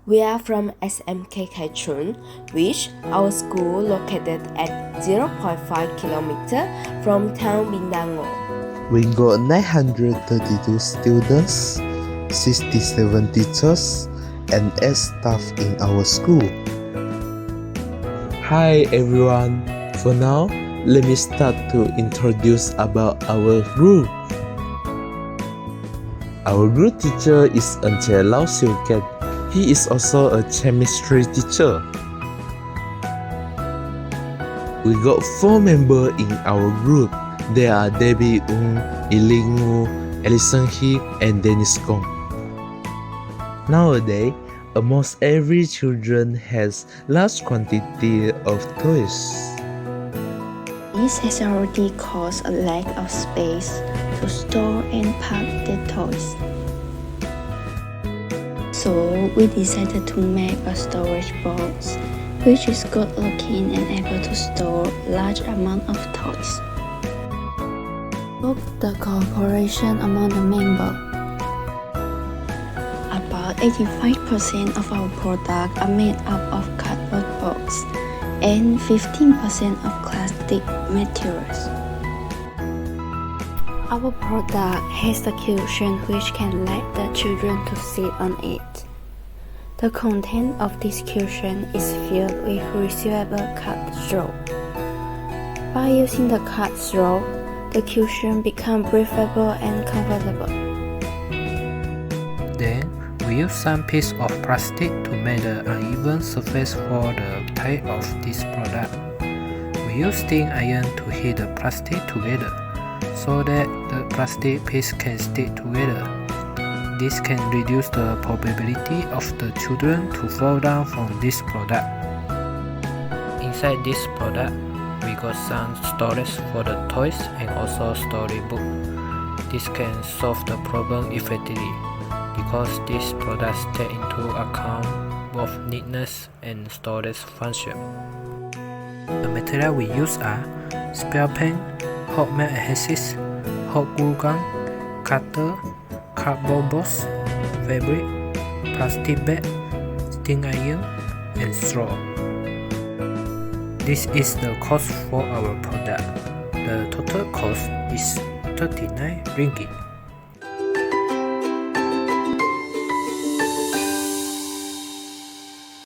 We are from SMK Chung, which our school located at 0.5 km from town Bindango. We got 932 students, 67 teachers, and 8 staff in our school. Hi everyone, for now, let me start to introduce about our group. Our group teacher is Encik Lau Siu Ken. He is also a chemistry teacher. We got 4 members in our group. They are Debbie Ung, Eileen Ngu, Alison He, and Dennis Kong. Nowadays, almost every children has large quantity of toys. This has already caused a lack of space to store and pack the toys. So we decided to make a storage box which is good looking and able to store large amount of toys. Look the cooperation among the members. About 85% of our products are made up of cardboard box and 15% of plastic materials. Our product has the cushion which can let the children to sit on it. The content of this cushion is filled with reusable card straw. By using the card straw, the cushion becomes breathable and comfortable. Then, we use some piece of plastic to make the uneven surface for the tie of this product. We use sting iron to heat the plastic together, so that the plastic piece can stick together. This can reduce the probability of the children to fall down from this product. Inside this product, we got some storage for the toys and also storybook. This can solve the problem effectively, because this product takes into account both neatness and storage function. The material we use are spray pen, hot melt adhesive, hot glue gun, cutter, cardboard box, fabric, plastic bag, sting iron, and straw. This is the cost for our product. The total cost is 39 ringgit.